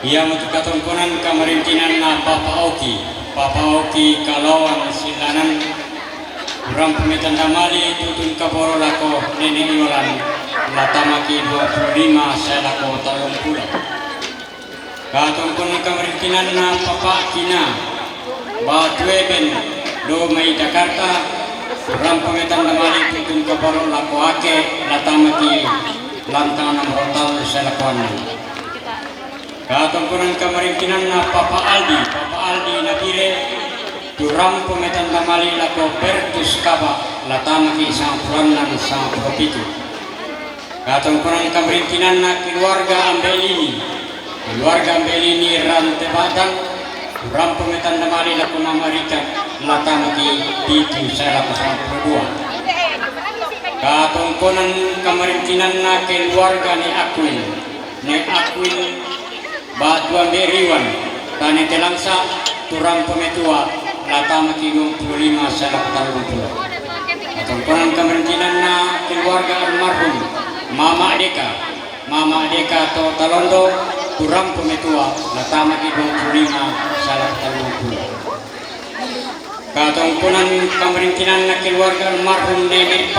Ia untuk katongkonan kamarintinan na Bapak Oki Kalauan Silanan Kurang pemitan damali tutun kaboro lako nenek iwalan latamaki 25 saya lako talong pula katongkonan kamarintinan na Papa Kina Batu Eben do Mai Jakarta Kurang pemitan damali tutun kaboro lako ake latamaki lantang rotal saya lako anang katongkonan kamarintinan na Papa Aldi Nabire durang pemetan tamali lako Bertus Kaba latamaki sang puranan sang propitu katongkonan kamarintinan na keluarga Ambelini Rante Batang durang pemetan tamali lako Mama Richard latamaki pitu saya lako sang produa katongkonan kamarintinan na keluarga ni Akwin Batuan Beriwan Tani Telangsa Turang Pemetua Latamaki 25 Salak Talung Pulau katongkonan kamarintinan na keluarga almarhum Mama Deka to Talondo Turang Pemetua Latamaki 25 Salak Talung Pulau katongkonan kamarintinan na keluarga almarhum Nenek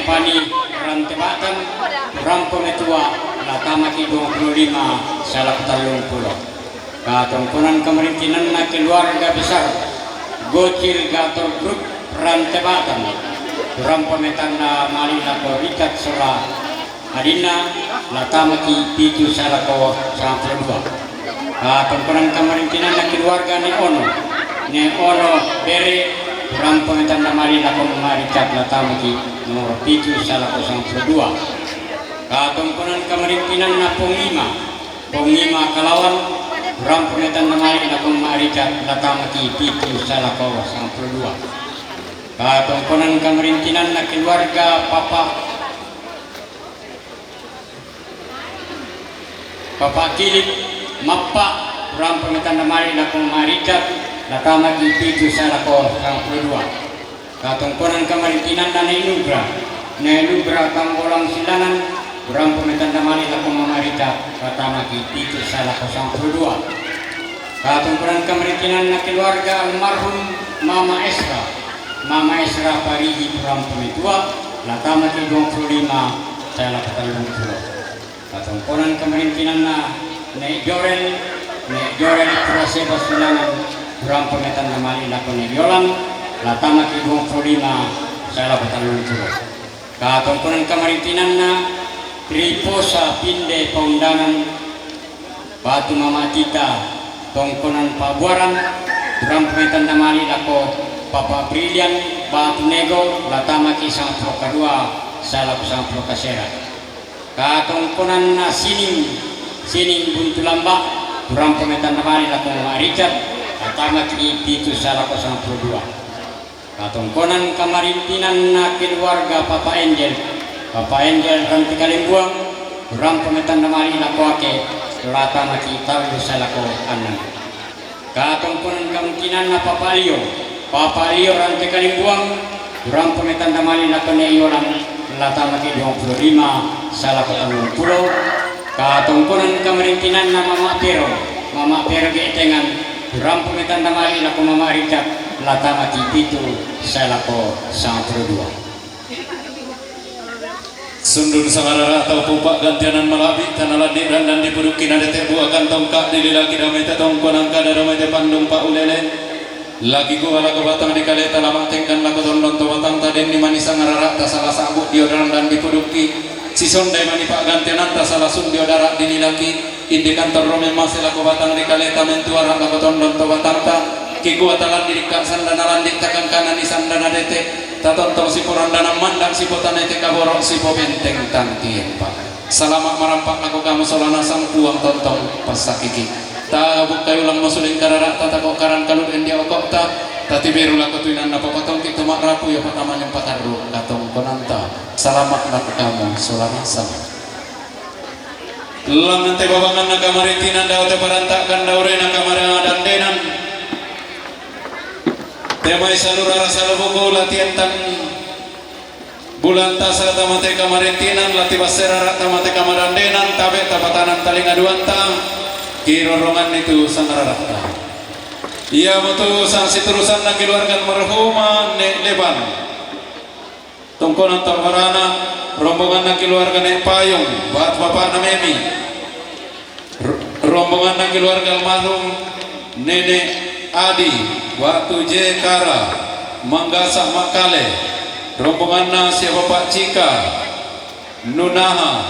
Pani Rante Batang Turang Pemetua latamaki 25 Salak Talung Pulau katongkonan kamarintinan na keluarga besar Gocil Gator Group Rante Batang durang pemetan na Malina Richard Sola Adina latamaki pitu salako sampai 2 katongkonan kamarintinan na keluarga ne Ono Bere durang pemetan na Malina Richard latamaki nomor pitu salako sampai 2 katongkonan kamarintinan na Pongima Kalawan durang pemetan namali na Richard latamaki pitu salako sang produa katongkonan kamarintinan na keluarga Papa Kilip Mappa durang pemetan namali na Richard latamaki pitu salako sang produa katongkonan kamarintinan na Nenugra Tambolang Silanan Kurang pemetan damali lako Mama Rita latamaki pitu salako sang produa katongkonan kamarintinan na keluarga almarhum Mama Esra Parigi kurang pemetua latamaki 25 salako talung pulau katongkonan kamarintinan na Nek Jorel Praseba Silangan kurang pemetan damali lako Nek Yolang latamaki 25 salako talung pulau katongkonan kamarintinan na Triposa Pinde Paundangan Batu Mama Tita Tongkonan Pabuaran durang pemetan namali lako Papa Brilian Batu Nego latamaki sang kadua salako sang kasera katongkonan na Sining Buntulamba durang pemetan namali lako Mama Richard latamaki pitu salako sang 2 katongkonan kamarintinan na keluarga Papa Angel Ranti Kalimbuang durang pemetan namali lako ake latamaki talu salako anang katongkonan kamarintinan na Papa Leo Ranti Kalimbuang durang pemetan namali lako Neyolang latamaki 25 salako talung pulau katongkonan kamarintinan na Mama Pero Getengan durang pemetan namali lako Mama Richard latamaki pitu salako sang 2 Sundun sangarara atau pupak gantianan malabi tanah ladiran dan dipudukin ada tebu akan tongkak dililaki damai tetongkonang kadar damai tepandung pak ulele lagi gua lagu batang di kaleta lama tengkan lagu tondon to batang taden di mani sangarara tak salah sambut diodaran dan dipuduki si sondai mani pak gantianan tak salah sun diodara dinilaki indi kantor rome masih lagu batang di kaleta mentuara lagu tondon to batang ta kiku atalan dirikan sandana landik takkan kanan di sandana dete tatontong si porandana mandang si potanete kaborok si pobenteng tangkien pak salamat marampak laku kamu solana sang puang tontong pasakiki tabuk kayu lang masuling karara tatako karan kalut endia okok ta tati beru laku tuinan na papatong kita makrapu ya pataman yang pataru katong konanta salamat laku kamu solana sang lang nante babangan na kamaritinan daw te parantakan daure na kamarang adandenan Temay salurara salubuko latihan tan bulan tasa tamate kamarentinan lati basera tamate kamarandenan tabe tapatanan taling aduanta kirorongan itu sangararata. Ia betul sang siturusan ng keluarga marhuma ne Leban. Tungkonan tawarana rombongan ng keluarga ne Payong bat bapak na Memi. Rombongan ng keluarga almarhum Nene Adi waktu J Kara Manggasa Makale. Rombongan na si Bapak Cika Nunaha.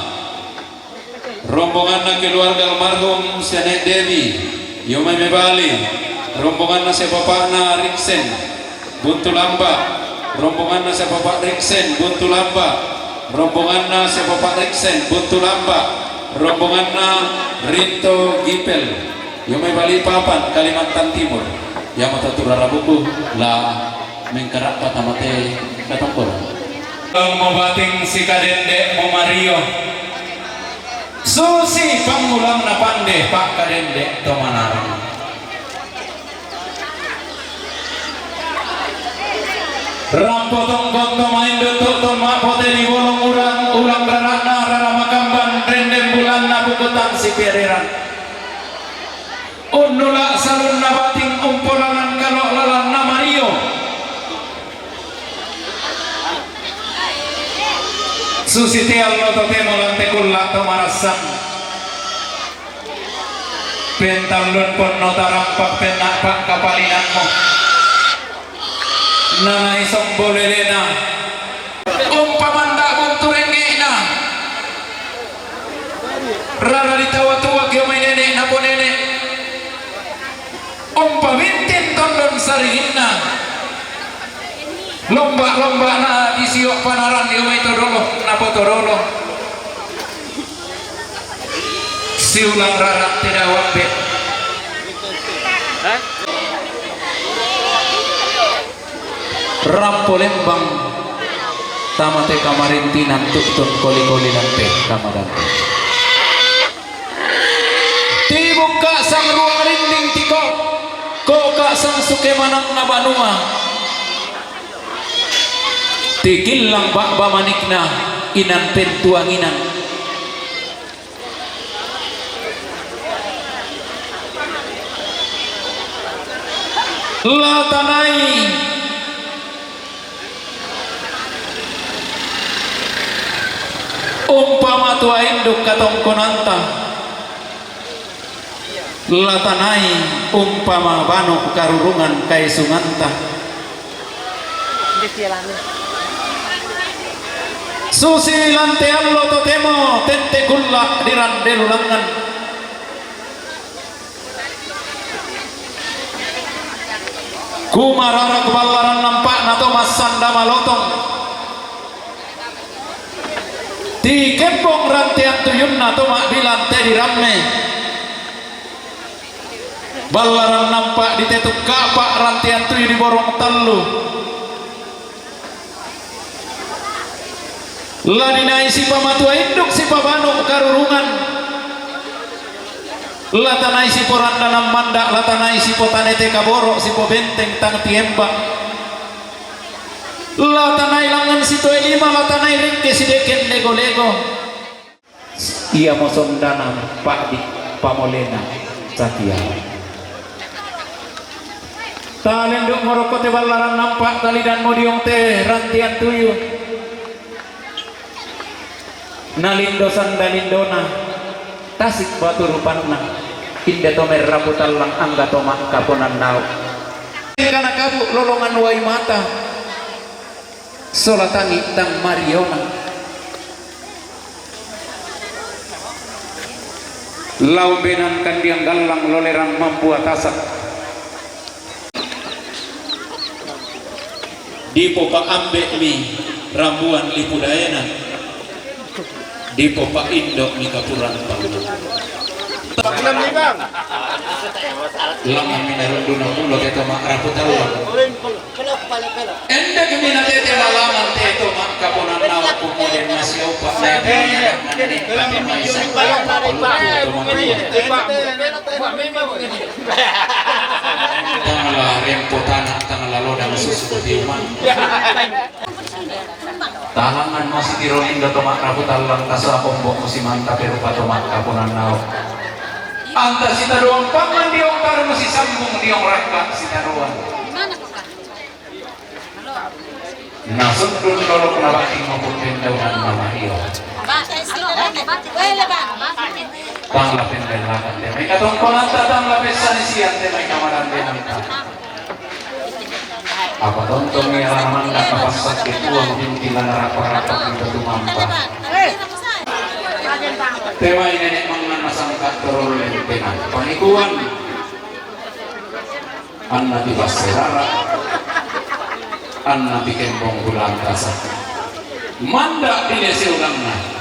Rombongan na keluarga almarhum si Nek Devi Yomai Mebali. Rombongan na si Bapak na Riksen Buntulamba. Rombongan na si Bapak Riksen Buntulamba. Rombongan na si Bapak Riksen Buntulamba. Rombongan na Rinto Gipel Yomai Balikpapan Kalimantan Timur yang matatura rabuku lah mengkerak patamate katongkol mau bating si kadende mau Mario susi pangulang na pande pak kadende tomanarang rampotong gonto main dutuk toma pote di bolong ulang rarana rara makamban rendem bulan na bukutan si periran unula salun na bating umpolanan kalau lalan na Mario susiti allo totemo lante kulla tomarasan pentalun pon notarampak penak pak kapalinan mo nana isong bolelena umpamanda bunturenge na rara ditawa-tawa kaya may nenek na po nenek umpamintin tondon sarihin na lomba-lomba na disiok panaran di umay todolo na po todolo siulang rara tidak wabit rampo lembang tamate kamarintinan tuktun koli-koli lante kamadante tibuka sang ruang rinding tikok koka sang suke manang na banua tikil lang bakba manikna inan pentuanginan latanai umpama tua induk katong konanta latanai umpama bano karurungan kay sunganta susi lante allo totemo tente kulla dirandelulangan kumarara keballaran nampak nato masanda malotong di kembong rantian tuyun nato mak dilante dirame ballaran nampak ditetuk kapak rantian tuyu di borong telu ladinai si pamatua induk si pabanu karurungan latanai si poranda nam manda latanai si potanete kaboro si pobenteng tang tiembak latanai langan si toe lima latanai ringke si deken lego-lego ia mosondana pak di pamolena satia talenduk ngorokote ballaran nampak tali dan modiong teh rantian tuyu nalindo sandalindona tasik batu rupanna inde tomer raputallang angga tomak kaponan nau kana kabu lolongan wai mata solatangi tang Mariona laumbenan kandiang galang lolerang mampu atasak di popa ambek mi rambuan lipudayana di popa indo mika kurang panggul langan minarunduna pulo keto mak raputawang enda kemina tete malaman teto mak kaponan nawa kumoden masih opak naiknya manani kami maisa tangala rempo tanah tangala lalo dan susu tiuman. Talangan masih tiroling do tomak rabut alang tasa pombok musimanta pero patomak kapunan nao. Anta si taruang pangan diong karo masih sambung diong rakak si taruang. Nasundun lorok nabating mabutin daunan mama iyo. Tanglapin dan lakan de may katungkulan tatang lapis sanisian de may kamaran de nanta. Apa tontong ni alaman na kapasat kituang bintilan rapak-rapak itu tumampa. Tema ini nenek mangan masangkat terol lentenan panikuan. Anna tibas serara. Anna bikin bonggulang rasa. Manda di desa ulangna.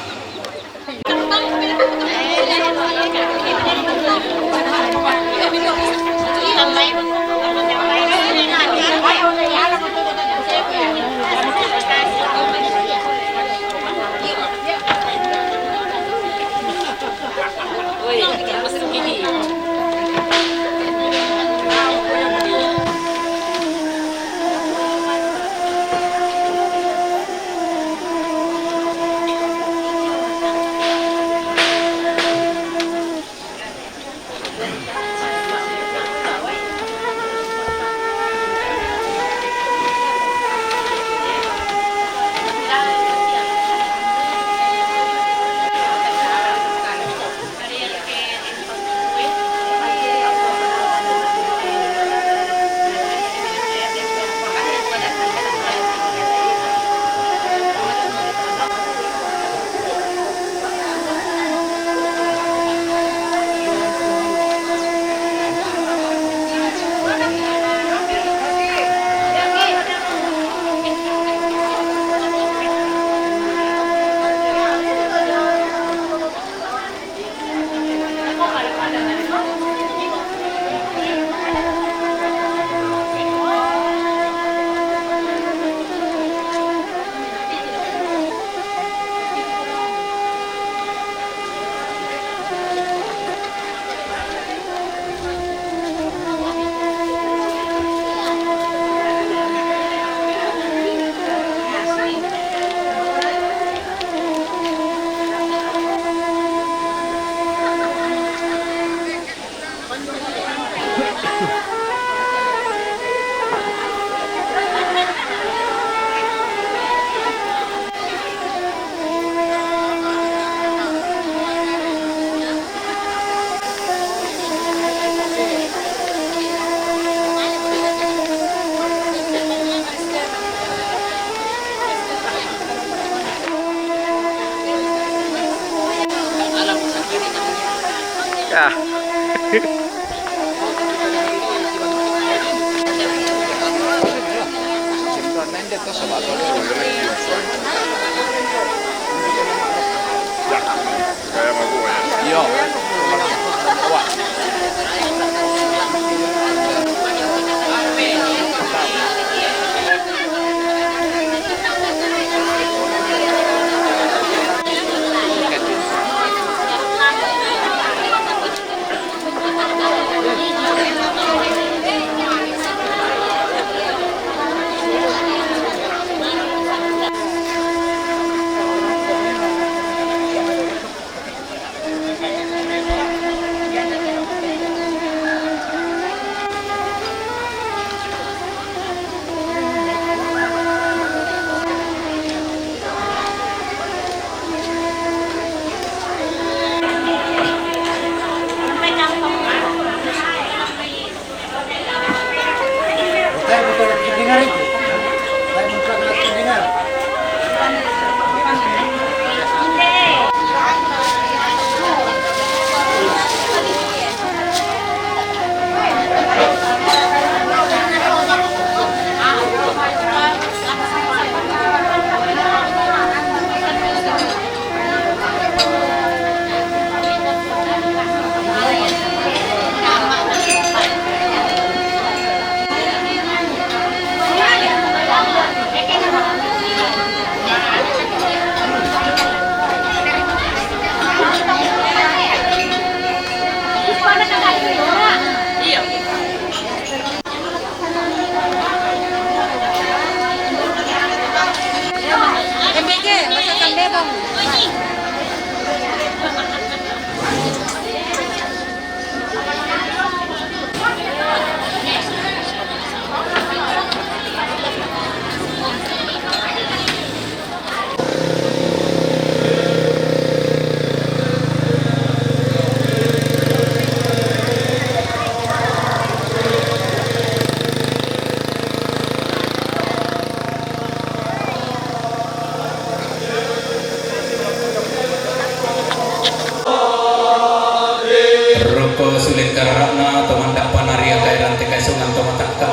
Roko sulit karana temandak panaria kairan tekai sungan tomataka.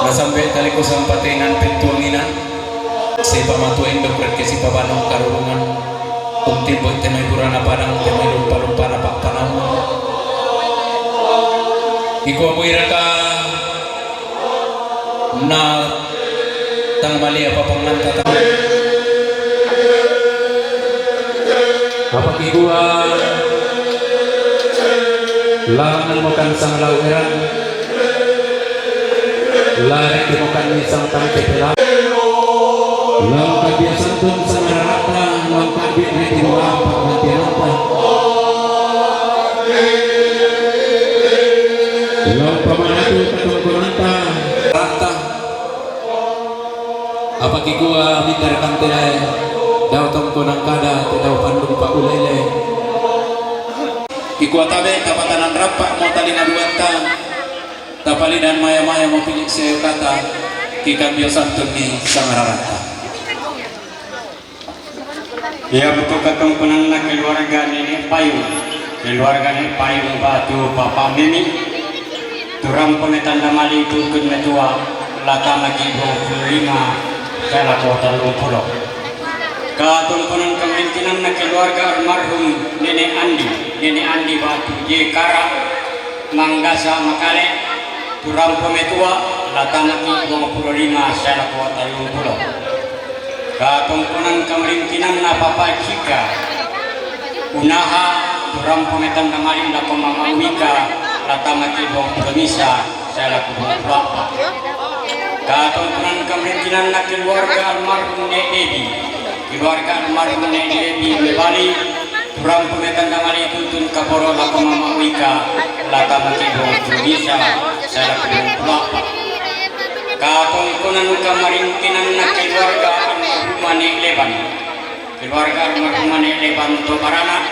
Na sampai kali ko sampatinan pintuanginan. Si pamatu indok rek si pabanong karurungan. Umtibot temay burana padang temay lumpa-lumpa na pakpanaw. Iko amuira ka na tangmali apa panganta apa kigua langan makan sang lauheran lari makan nisang tang kepela lau kabiasan tun sang rata lau kabit di bawah pangatianata lau pamanatu katong kunanta rata apa kigua mikar kantilay daw tong kunang kada daw pandung pa ulele ikuatabe kapatanan rapak mo talinga duanta tapalidan maya-maya mo pilik sayo kata kikambyo santun ni sangararata. Ya betul katong kunang na keluarga nenek payung batu papa mimi turang pemetanda mali tukun metua laka magi 25 kala kota Lumpulo. Katong kunang kemungkinan na keluarga almarhum nenek Andi batu Jekara Manggasa Makale turang pemetua laka magi 25 kala kota Lumpulo. Katong kunang kemungkinan na papa Cika unaha turang pemetan kamarin lako mama Wika latamaki 25 saya laku 24. Katong kunang kemungkinan na keluarga almarhum Nek Debi Bali turang pemetan kamarin tutun kaporo lako mama Wika latamaki 25 saya laku 24. Katong kunang kemungkinan na keluarga almarhum Nek Leban Tobarana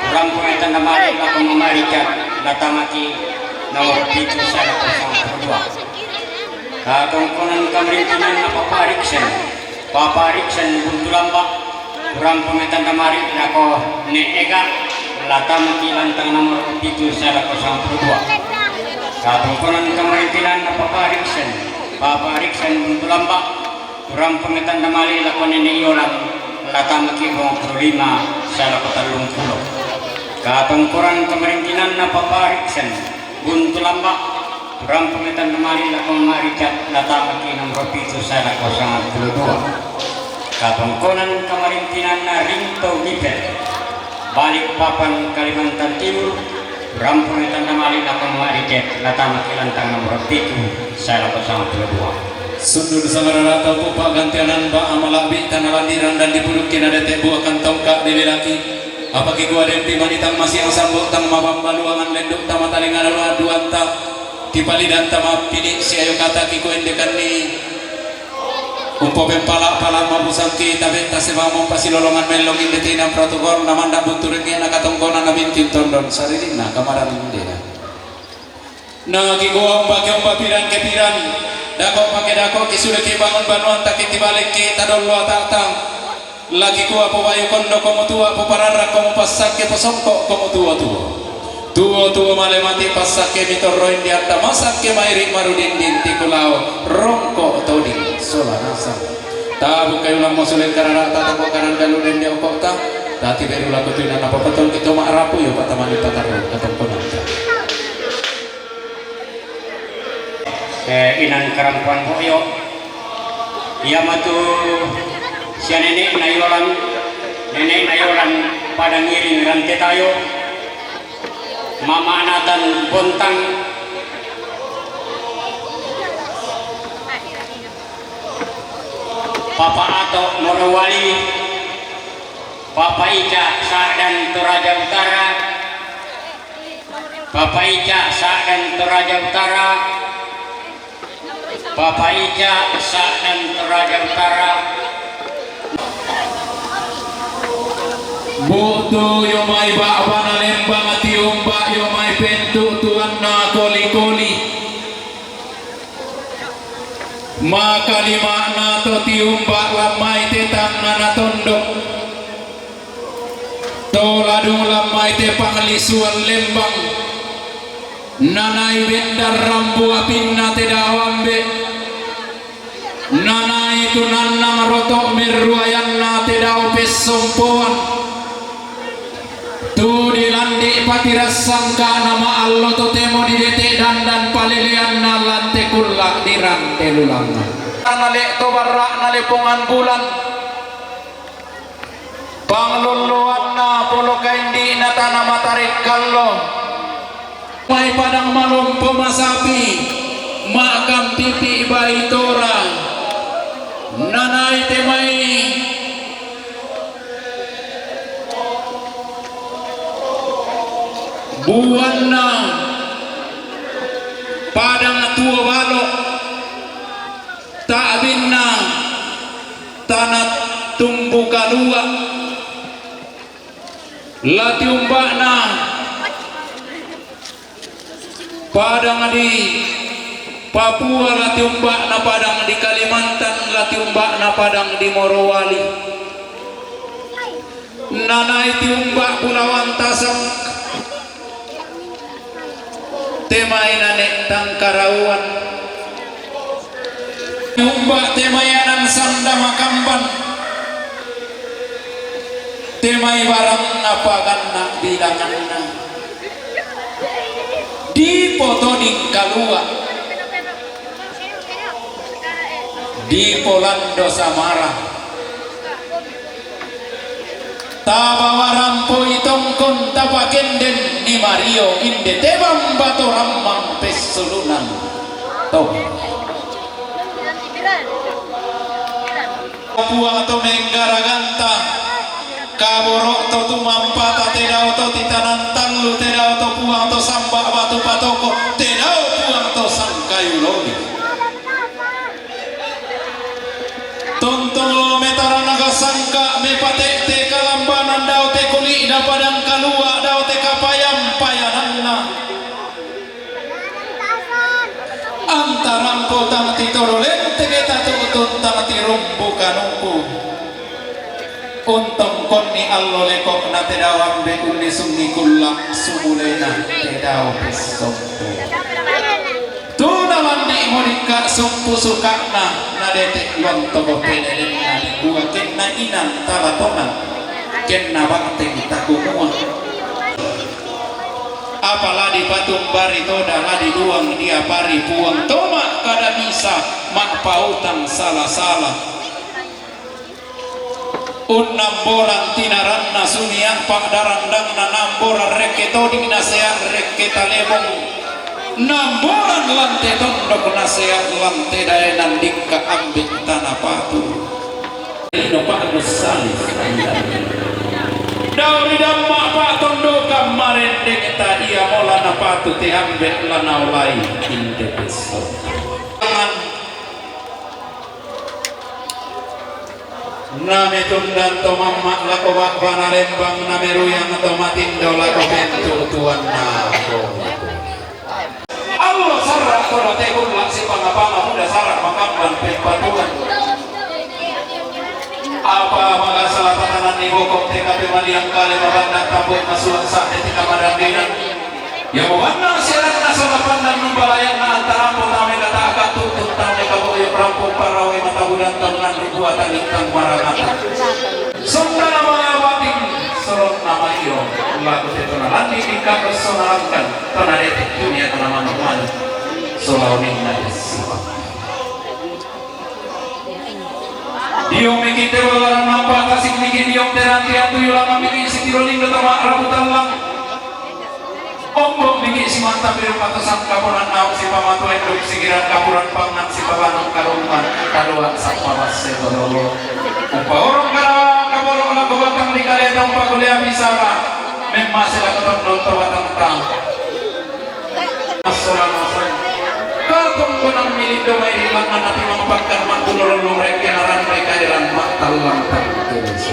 turang pemetan kamarin lako mama Rika latamaki nomor 7 saya laku 2. Katong kunang kemungkinan na Papa Riksen Buntulamba kurang pemetan kemarin nako Ega latamaki lantang nomor 7 saya laku 2. Katong kunang kemungkinan na Papa Riksen Buntulamba kurang pemetan kemarin nako Nenek Yolan latamaki 25 saya laku 30. Katong kurang kemungkinan na Papa Riksen Buntulamba kurang pemetan kemarin laku Marikat latamaki nomor 7 saya laku 92. Katong konan kemarin na Rinto Gipel balik papan Kalimantan Timur kurang pemetan kemarin laku Marikat latamaki lantang nomor 7 saya laku 92. Sundul sangararata pupa gantianan ba amalabi tanalandiran dan dipurukin ada tebu akan tongkak dililaki apa kigua dempi manitang masih yang sambut tang mabambaluangan lenduk tamatalingan duanta tipalidan tama pinik si ayo kata kiku endekan ni umpo pempala mabusangki tabe tasebamong pasilolongan melong indetina protokol namanda buturengnya nakatongkona na bintin tondon sariling na kamaran indena na kigua umbake umbapiran kepiran dako pake dako kisudah kibangun banuan takiti balik ki tadollo tatang lagi kuwa po bayu kondo komo tua po parara komo pasake posongko komo tua malemati pasake mitorroin di anta masake mairi marudin dinti kulao rongko toding solanasa tabu kayu lang mosulen karana tatako kanan galuden di okokta tati beru lagu tuina apa betul kita maarapu yo patamani pataro katong konanta inan karampuan hoyo iya matu si nenek nayolan pada ngiring rantai tayo mama anatan bontang papa ato morowali Bapak Ica Sa'dan Toraja Utara, Bapak Ica Sa'dan Toraja Utara, Bapak Ica Sa'dan Toraja Utara. Buto yomay ba'ba na lembang at yumba yomay pentu tuan na koli-koli. Makalima na to tiumba lamay tetang na natondok. Toladung lamay te panglisuan lembang. Nanay bendar rambu apin na te dawambe. Nanay tunan na rotok meruayan na te daw pesompoan. Tu dilandi patiras sangka nama Allah to temo di dete dan palilian na lante kulla di rante lulang. Nale to barra nale pongan bulan. Pangluluan na polo kaindi na tanah matarik kallo. May padang malum pemasapi makam pipi baitora. Nanay temai buana padang tua balok tak binna tanah tumbuh kalua lati umbakna padang di Papua lati umbakna padang di Kalimantan lati umbakna padang di Morowali nanai tiumbak Pulauan Tasam temai nanek tangkarauan nyumba temayanan sanda makamban temai barang apa ganna bilanganna di potoning kalua di Polando Samara tabawarampo itongkon tapakenden ni Mario inde tebam bato ramang pesulunan tong Papua to menggaraganta kaborok to tumampa tedao to titanan tanglu tedao to puang to samba batu patoko tedao puang to sangkayulogi tonto metara naga sangka mepate te kalambanan dao te kuli da padang kalua dao te kapayam payananna antarampo tamati torolen te kita tutun tamati rumbu kanungku untong konni allo lekok na te dawam be uli sungi kulla sumulena te dao pesompo tunawan di monika sumpu sukakna nadete lontobo penelen na gua kenna inan talatonan kenna bakte kita kumua apalah di patung barito dah di duang dia pari puang toma kada bisa mak pautan salah-salah unnamboran tinaranna suniang pak darandang na namboran reketo di nasea reketa lebong namboran lante tondok nasea lante daenan dikka ambik tanah patu ino pak nusalif dauri damma pak tondo kamarin dekta ia mola na patu te ambik lanau lai inde beso name tundan to mamma lako bakbana lembang name ruyang to matindo lako bentu tuan nako Allah sarak tola tekun laksi pangapanga muda sarak makamban pempatuan apa mga salah tatanan ni bokok TKP Maliang kali mabandak tambut masuan sa etika madandinan ya mabandak siaran na solapan dan numbalayan na antara po tami kataka tutut tami kaboyo prampong parawi matabulan tanan ribuatan lintang maranata sunda na mga wating sorot na mayo lagu teto na landi ika personalkan tonadetik dunia tanaman naman solawin na desiwa diom mikite wala nampa kasik mikit diom teranti atu yulang mikit sitiroling datama rabutan lang ombok mikit si mantap biru patusan kapuran naw si pamatu enduk sigiran kapuran pangan si babanong karungan kaduan sa pamas setorolo upa orang kara kaborok na babatang likari kaletong pagulia bisara memang sila ketemu tawatang tang assalamualaikum kakong kunang milido may ilang na natin mga pagkarmat tulurulong rekinaran may kairan matalang tagtulis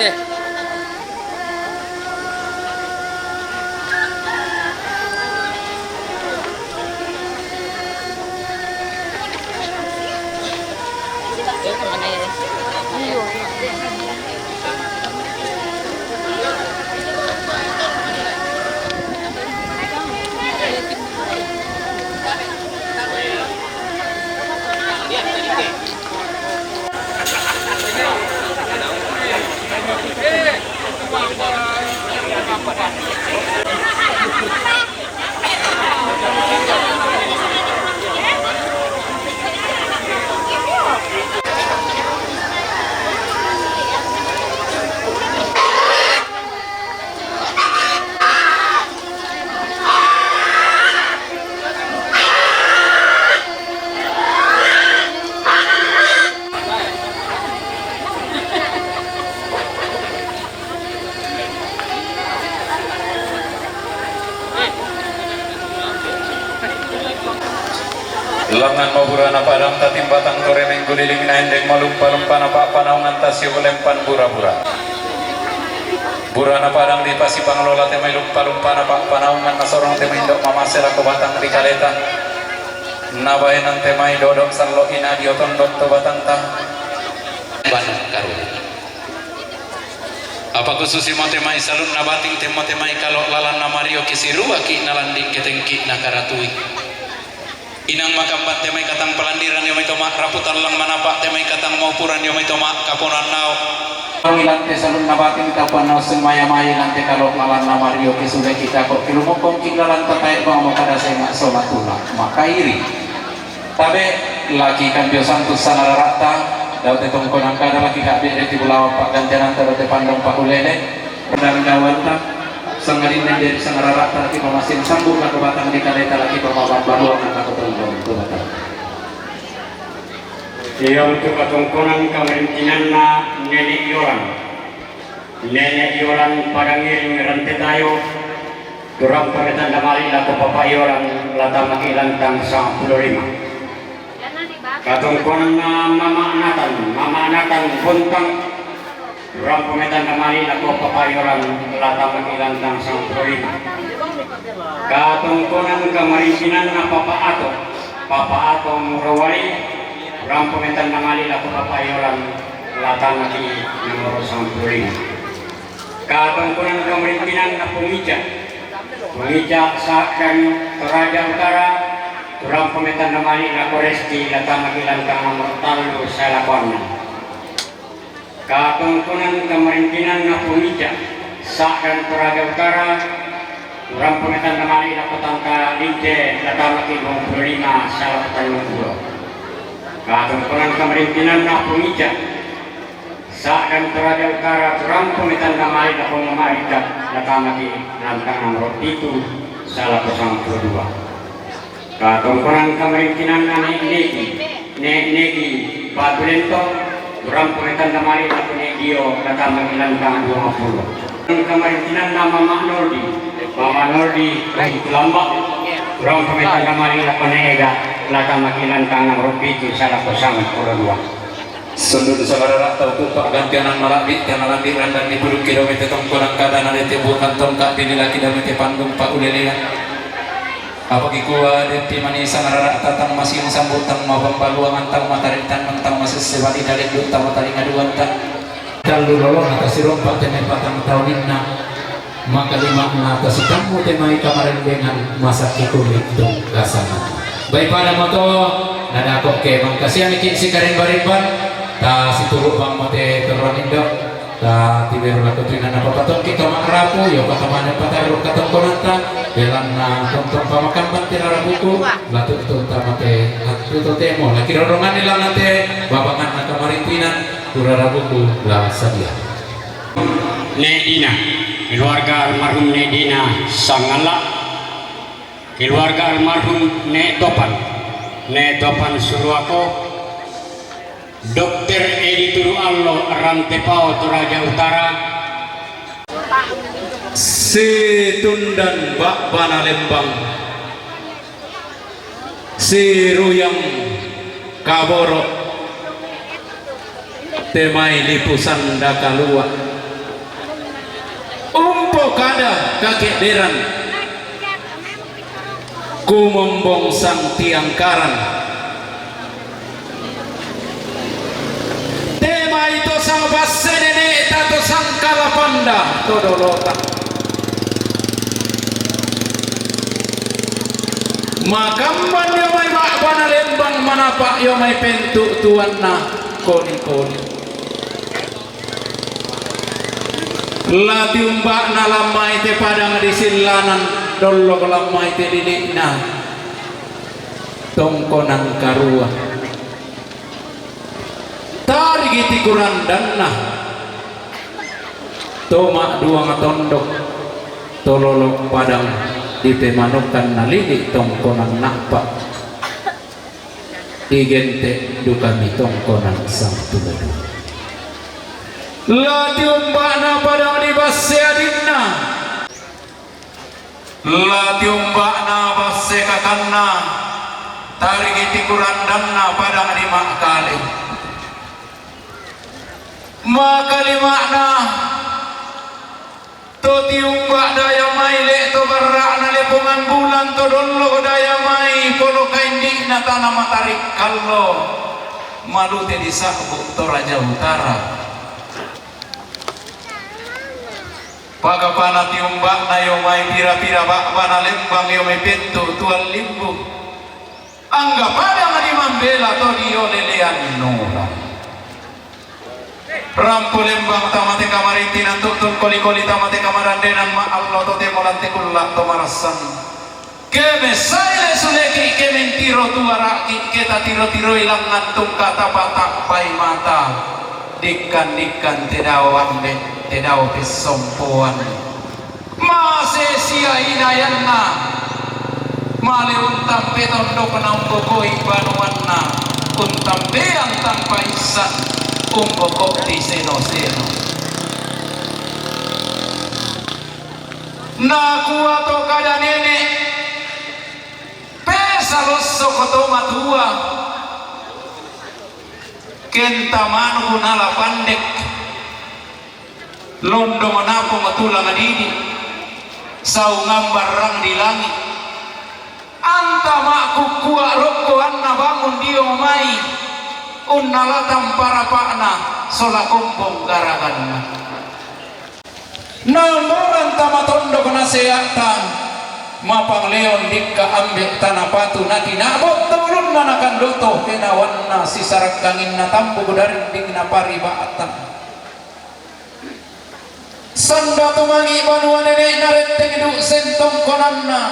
Nih. Langan maburana padang tatim batang toremeng guliling na hendeng malumpa-lumpa na papanaungan tasyo ulempan bura-bura. Burana padang di pasi panglola temay lumpa-lumpa na papanaungan na sorong temay dok mamasel ako batang di kaleta. Nabahin ang temay dodok sanlo inadio tondok to batang tang. Banang karun. Apa khususi mo temay salun na bating temo temay kalok lalan na Mario kisirua ki nalanding ketengki na karatui. Inang makambat temay katang pelandiran yung may tomak raputan lang manapak temay katang maupuran yung may tomak kapunan nao. Ilante salun na bating kapuan nao sumaya-maya ilante kalok lalan na Mario kisuday kita kok kilumukong kinglalan tatay bang mo kada sa nga somatula makairi. Tabe lagi kan Dios Santos sanararata daw tetong konang kada lagi kabit di bulaw pak gantian antara te pandong pak ulele pedang dawanta sangarin dari sangararata lagi pemasin sambung laku batang di kaleta lagi pemabat baruang angka ketongkong itu batang iya untuk ketongkonan kemerintinan na nenek yoran padangiring rante tayo durang pametan damali laku papa yoran lata makilan tang 15 katongkonan na mama anatan buntang durang pametan damali laku papa yoran lata makilan tang 15 katongkonan kemerintinan na papa ato murawali durang pametan damali laku papa yoran lata maki nomor 15 katongkonan kemerintinan na pumija sakan Toraja Utara durang pametan namali na Koresti lata magilan kang nomor 3 sa Labuan. Katungkunan kemerintinan na pumija sakan Toraja Utara durang pametan namali na Kotangka Linte lata magilan 25 sa Labuan. Katungkunan kemerintinan na pumija sakan Toraja Utara durang pametan namali na Pumamarita lata magilan kang nomor 7 sa Labuan 22. Katongkonan kemerintinan na Negi Padulento durang pametan namali na Negio lata magilan kang 20. Kemerintinan na Mama Nordi Lambak durang pametan namali na Ega lata magilan kang nomor 7 sa Labuan 22. Sundul saudara tau pupak gantianan malabit karena landiran dan diburu kilometer tongkonang kadana dete bukan tongkak dinilaki damete pandung pak ulelia. Apa kikuwa dete manisa ngarara tatang masing sambutan mau pembaluangan tang mataritan mentang masih sebali dalit duta matari ngaduan tang. Dalu lolo atas sirompak temai patang tahunina maka lima atas kamu temai kamarin dengan masa kikulit dong kasana. Baik pada moto nada kok ke mangkasian iki si karin barimban ta situru bang mote teruan indok ta tiberu laku tuinan apa patung kita makrapu yo katamane pataru katongkonanta belan na tong pamakan bantira buku latu itu tamate itu temo laki rorongan ilang nate babangan na kamarintinan kurara buku la sadia Nedina keluarga almarhum Nedina Sangala keluarga almarhum Netopan Surwako Dr. Edi Turu Allo Rantepao Toraja Utara si Tundan Bak Bana Lembang si Ruyang Kaboro temai lipusan dakalua umpo kada kakek deran kumombong sang tiang karan itu sang basenene tato sang kalapanda todolota makamban yo may bakbana lembang manapa yo may pentu tuan na koni lati umbak na lamay te padang di silanan dollo lamay te didik na tongkonan karua tari giti kurandan nah tomak dua ngatondok tololok padang dipemanukan nalili tongkonan nakpa igente dukami tongkonan sang tubadu lati umbana padang di baseadinna lati umbana basekakanna tarik iti kurandanna padang lima kali maka lima na to tiumba daya mai le to barra na lepungan bulan to dollo daya mai polo kaindi na tanah matarik kallo malute di sakbu to Raja Utara pagapana tiumba na yo mai pira-pira bakbana lembang yo mai pintu tuan limbu anggap ada ngadi mambela to dio lelean nura rampu lembang tamate kamarintinan tutun koli-koli tamate kamarandenan ma Allah to temolante kullah to marasan keme saile suleki keme tiro tuaraki kita tiro-tiro ilang ngantung kata patak pai mata dikan-dikan tedawang de tedaw pisompuan masih sia inayanna male untam petondo penang bokoi banuanna untam beang tanpa isan umbokok di seno-seno naku atau kada nenek pesaloso koto matua kentamanu nala pandek londo manapo matulang adini sau ngambarang di langit anta maku kuak roko anna bangun dio mai unnalatam para pakna sola kumpung garaganna namoran tamatondo kena seatan mapang leon dikka ambek tanah patu naki nabot turun manakan doto kena wanna sisarak kangin na tampu kudarin dikna pari baatan sanda tumangi banua nenek nareteng hidup sentong konanna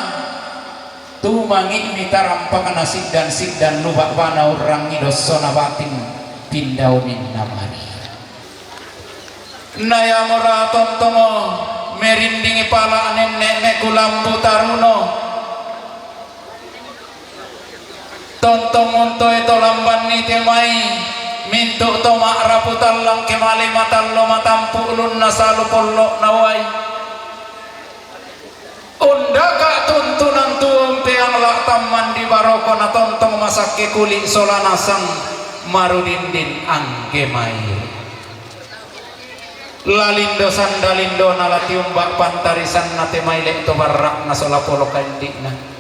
tumangi mitarampak nasib dan siddan lubak bana orang idosona batin pindaunin namari naya mora tontomo merindingi pala nenek kulambu taruno tontong unto itu lamban ni temai mintuk to mak raputan lang kemali matallo matampu ulun nasalu pollo nawai undaka tuntunan tuum peang lak taman di baroko na tontong masak ke kulit solanasang marudindin angge mai lalindo sandalindo nalatium bak pantarisan nate mailek to barak na sola polo kandikna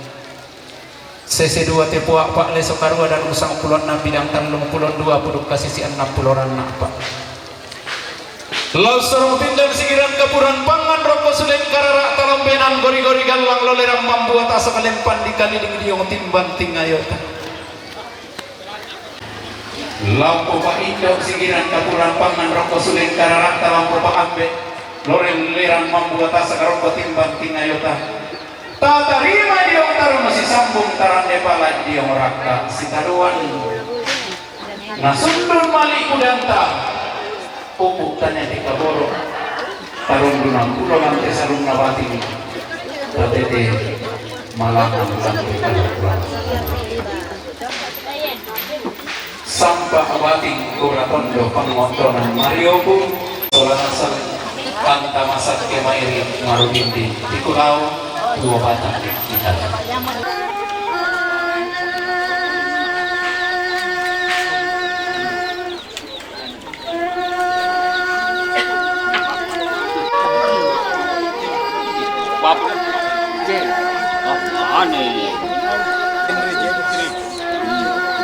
sese dua te puak pak le sokarua dan usang pulon na bidang tanlung pulon dua puduk kasisi 60 anak pak Lau sorong pindan sigiran kapuran pangan rokok sulen karara talambenan gori-gori galang lolerang mambuat asa kalempan di kali di diong timbang tingayo lampu pak indok sigiran kapuran pangan rokok sulen karara talampo pak ambe lolerang mambuat asa rokok timbang tingayo tak terima diong taruh masih sambung taran depala diong raka si taruan nasundun malik udanta pupuk tanya di kaboro tarung dunang pulau lantai sarung nawati tatete malangan lantai kaboro sampah awati kuratondo pangotonan Mario pun solanasal panta masak kemairi marudindi di kulau dua batang di dalam aneh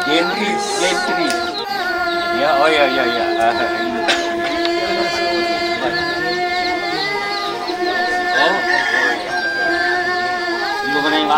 Gentry ya oh ya oh gimana yang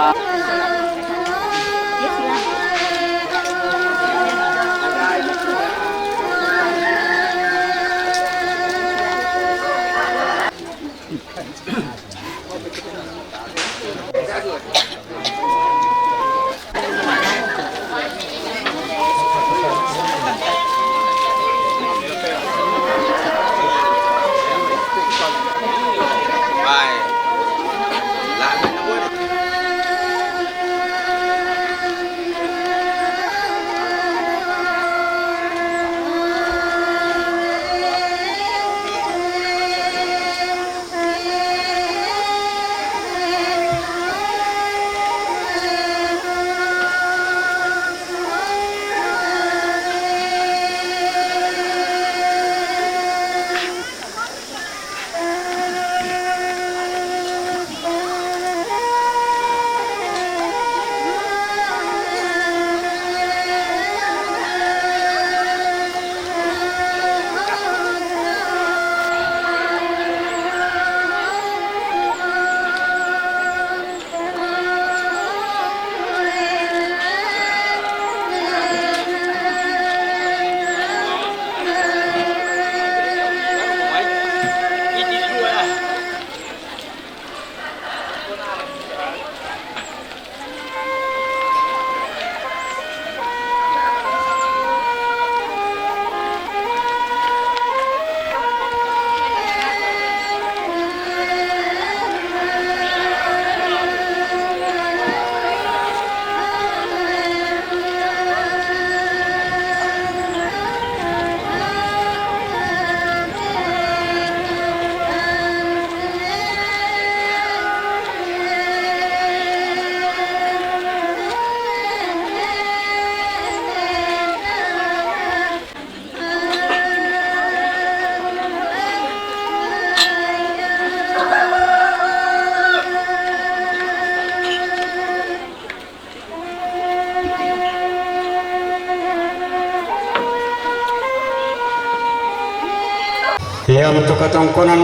Ya untuk ketongkonan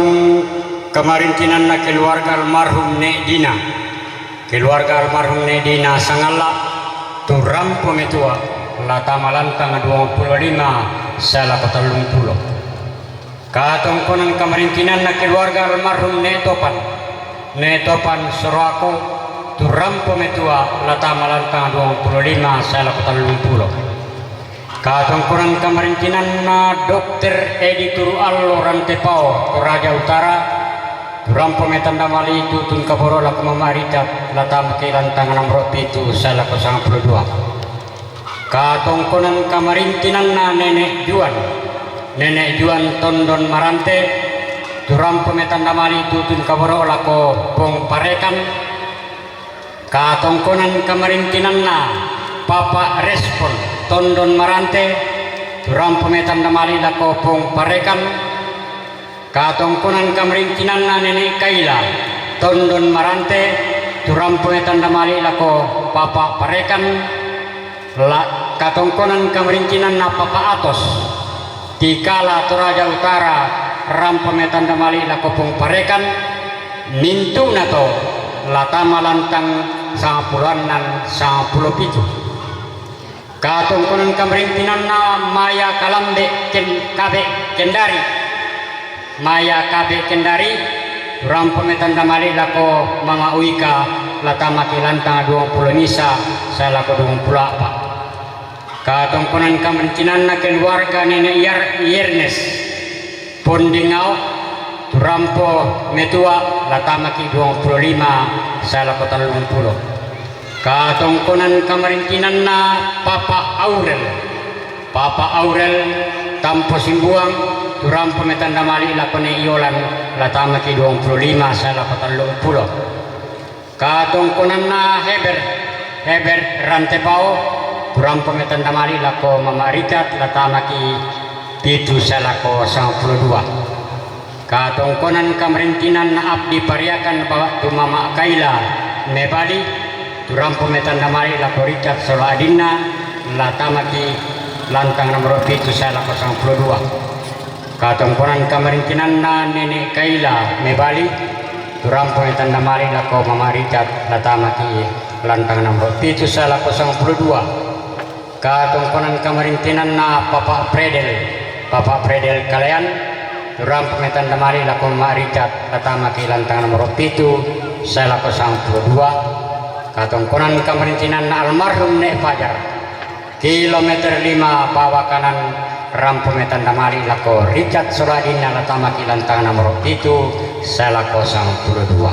kemarintinan na keluarga almarhum Nek Dina. Keluarga almarhum Nek Dina sangala turampo metua lata malantang 25 salah patalung pulo. Katongkonan kemarintinan na keluarga almarhum Nek Topan. Nek Topan Sorako turampo metua lata malantang 25 salah patalung pulo. Katongkonan kemarintinan na Dr. Edi Turu Allo Rantepao Toraja Utara turampo metanda mali tutun kaboro laku mamarita latam kelantang nomor pitu salah 02. Katongkonan kamarintinan na Nenek Juan Tondon Marante turampo metanda mali tutun kaboro laku Pong Parekan. Katongkonan kamarintinan na Papa Respon Tondon Marante turampo metanda mali laku Pong Parekan. Katongkonan kamarintinan na Nenek Kaila Tondon Marante turampo metanda mali laku Papa Parekan. Katongkonan kamarintinan na Papa Atos Tikala Toraja Utara rampo metanda mali laku Pong Parekan. Mintung na to latama lantang 10 Katongkonan kamarintinan na Maya Kalambe Kabe Kendari Maya Kabe Kendari rampo metanda mali lako Mama Uika latama kilantang 20 misa sa lako 24. Katongkonan kamarintinan na keluarga Nenek Yernes Pondingao turampo metua latama ki 25 sa lako 30. Katongkonan kamarintinan na Papa Aurel tampo simbuang turampo metanda mali lakone iolan latama ki 25 sa lako 30. Katongkonan na Heber Rantepao turampo metanda mali lako Mama Rikat latama ki 7 sa lako 92. Katongkonan kamarintinan na Abdi Pariakan bawa tu Mama Kaila Mebali turampo metanda mali lako Richard Solo Adina latama ki lantang nomor 7 sa lako 92. Katongkonan kamarintinan na Nenek Kaila Mebali turampo metanda mali lako Mama Richard latama ki lantang nomor 7 sa lako 92. Katongkonan kamarintinan na Papa Predel Kalian turampo metanda mali lako Mama Richard latama ki lantang nomor 7 sa lako 92. Katongkonan kamarintinan na almarhum Nek Fajar kilometer 5 bawah kanan rampo metanda mali lako Richard Soradina latama kilantang nomor 7 salako 92.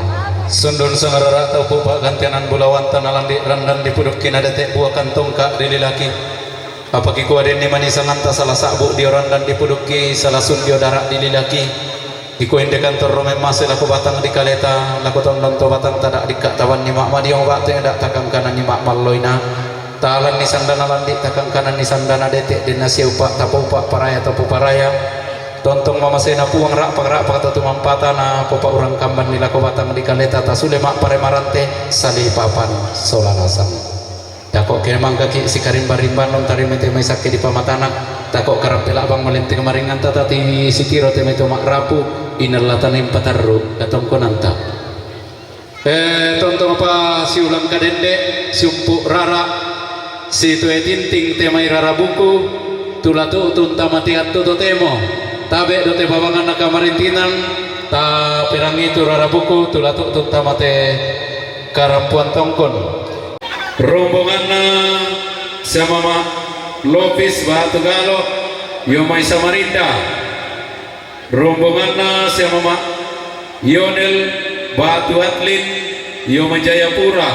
Sundun sangarara tau pupa gantianan bulawan tanalan di randan di puduk kinadete buah kantong ka dililaki apa ki kuaden ni manisan anta salah sabu di randan di puduk ki salah sun dio darak dililaki iku inde kantor rome mase lako batang di kaleta lako tondon to batang tadak dikak tawan ni mak madiong bakte dak takang kanan ni mak malloina talan ni sandana landi takang kanan ni sandana detek di nasi upak tapo upak paraya tapo paraya tontong mama sena puang rak pakata tu mampata na popa urang kamban ni lako batang di kaleta tasule mak pare marante sali papan solanasang takok kene mangka ki sikarin barimban non tari mete mai sakke di pamatanak takok karap pelak bang melenting maringan tatati sikiro teme to mak rapu inalatan patarru katong konanta tontong apa si ulang kadende si umpuk rara si tue tinting temai rara buku tulatu tunta mati atu to temo tabe do te babangan na kamarintinan ta pirang itu rara buku tulatu tunta mate karampuan tongkon rombongan na sama Mama Lopis Batu Galo Yomai Samarinda rombongan na sama Mama Yonel Batu Atlet Yomai Jayapura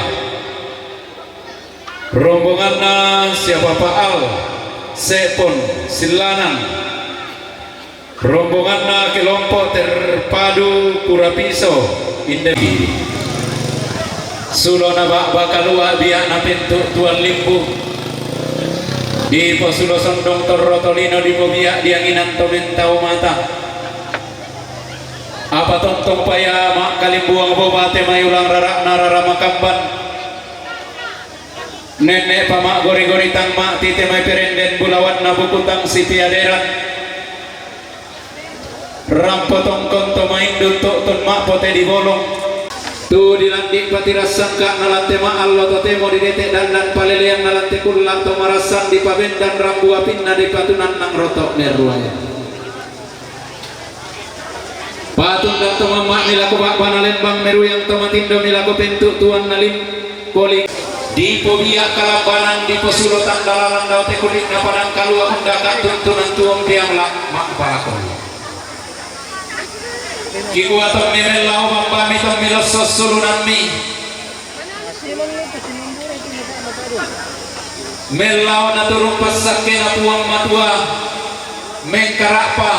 rombongan na siapa Pak Al Sepon Silanan rombongan na kelompok terpadu Purapiso Indebi Sulo na bakalua biak na pintu tuan limbu di posulo sondong torrotolino di pobiak dianginan to bentau mata apa tontong paya mak kalimbuang bobate mayulang rarak narara makamban nenek pamak gori-gori tang mak tite may perenden bulawan na bukutang siti adera rampotong konto main dutuk tun mak pote di bolong tu dilandik patirasan kak nalate ma Allah to temo di detek dan palelean nalate kulak to marasan di paben dan rambu apin na di patunan nang rotok neruaya patun dan to mamak milaku bak panalen bang meru yang to matindo milaku pentuk tuan nalim poli di pobia kalabanan di pesulotan dalalan daute kulit na padang kalua hendak tuntunan tuang diamlah mak palakon Kiku atau mimelau mambami to milosos sulunan mi melau na turun pasake na tuang matua mengkarapa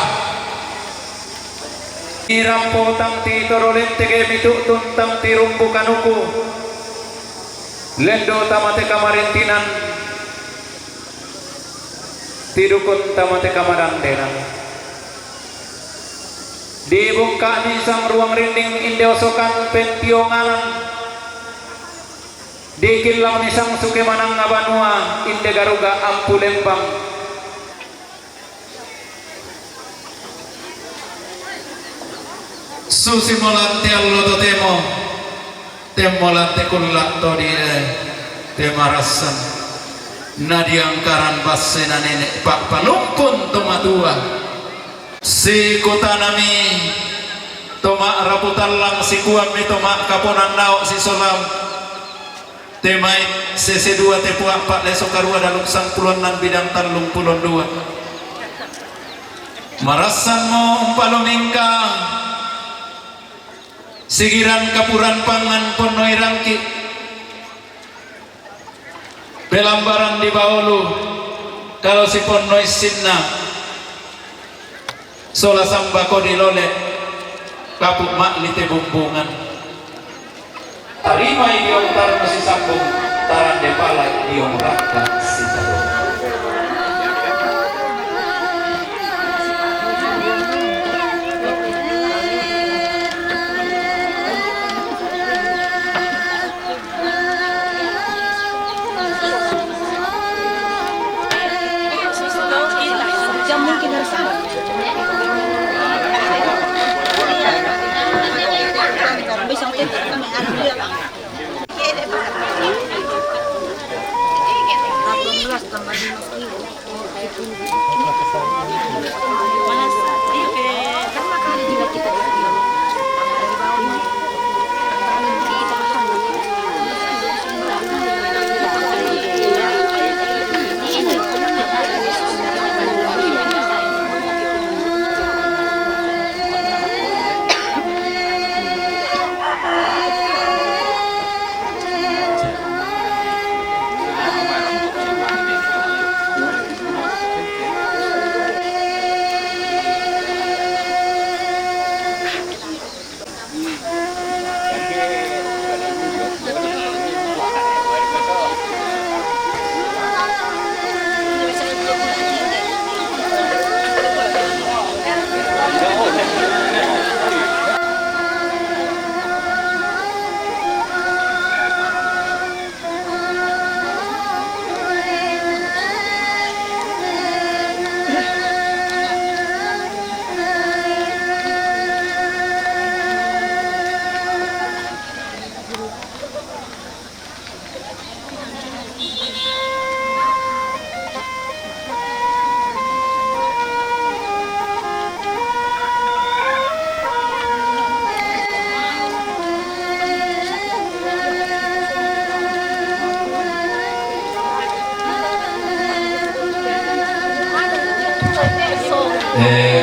irampo tang ti torolente ke mitu tuntang ti rumbu kanuku lendo tamate kamarintinan tidukun tamate kamarandenan dibuka di sang ruang rinding indeosokan pentiongalan dikilang ni sang suke manang ngabanua inde garuga ampu lembang susi molante allo to temolante kulak to di temarasan nadiangkaran basena nenek pak palumpun to matua si kota nami toma raputan lang si kuam ni toma kaponan naok si solam temai cc 2 tepu 4 lesok karua daluk sang puluhan nan bidang talung pulon 2 marasan mo umpalumingka sigiran kapuran pangan ponoi rangki belambaran di baolu kalau si ponoi sinna sola sambako dilole kapuk mak lite bumbungan tarima idiom tar masih sambung taran depala idiom raka sita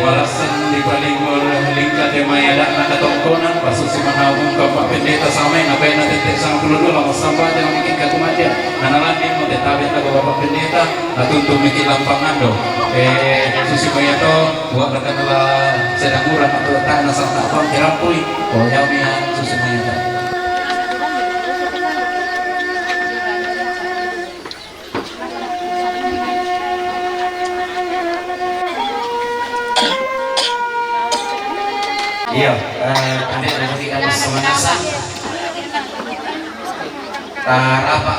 balasan di paligol lingka de mayada na katongkonan pasusi manawong Pak Pendeta samay na kaya natin sa pululo lang masamba din ang ikin kakumatian nanalandi mo detabi na Bapak Pendeta natuntong mikil ang pangando susi ko yato buwag na kanala sedanguran atau tahan na sa tapang kirampoy o yami susi mo yato iya, kami nanti kami semanasa apa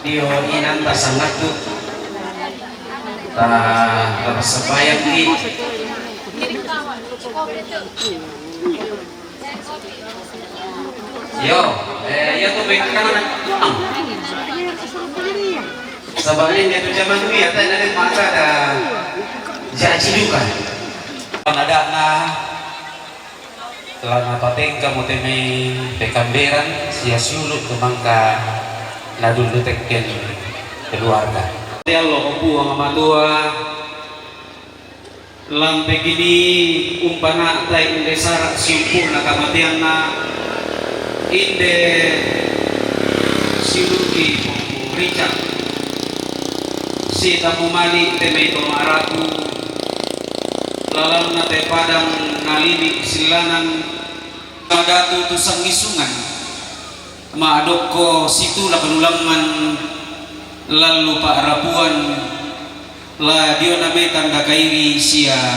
dio inan pasangat tu apa sebayang di Yo, ya tuh baik kan anak. Sebenarnya itu zaman dulu ya, tadi ada mata ada jaji juga. Ada na lana pateng kamu temi pekamberan sia suluk kemangka nadul detekken keluarga. Ya Allah opu ang matua lampe gini umpana tay inde sarak simpu na kamatian na inde siluki Richard si tamu mali teme itu maraku lalang na te padang nalini silanan kadatu tusang isungan maadok ko situ la penulaman lalu pak rapuan la dio name tanda kairi sia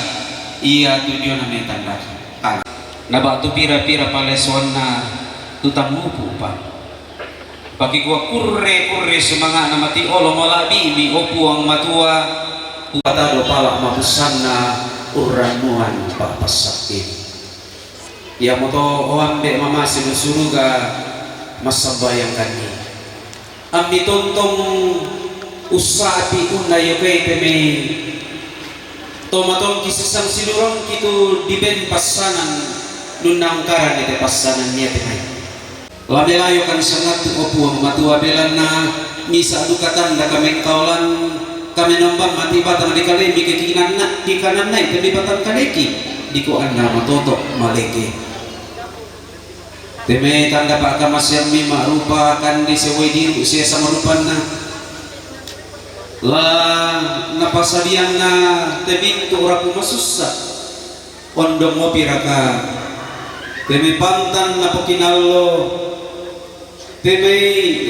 iya tu dio name tanda kan naba tu pira-pira paleswana tutang mupu pa bagi gua kurre semangat na mati olo malabi mi opu ang matua kata do palak mabusana uramuan pak pasakit ya moto oambe mama sinusuruga masabayang kani ambi tontong usapi unay kay teme tomatong kisisang silurong kitu diben pasanan nunang karan ite pasanan niya teme labelayo kan sangat opu ang matua belan na misa adukatan da kami kaulan kami nambang mati batang di kalemi kekinan na di kanan na ite di batang kaleki di ko anda matotok maleke teme tanda pak kamas yang mima rupa kan di sewai diru siya sama rupan na la napasadian na tebintu orapu masusa ondong mo piraka teme pantan na pokinalo teme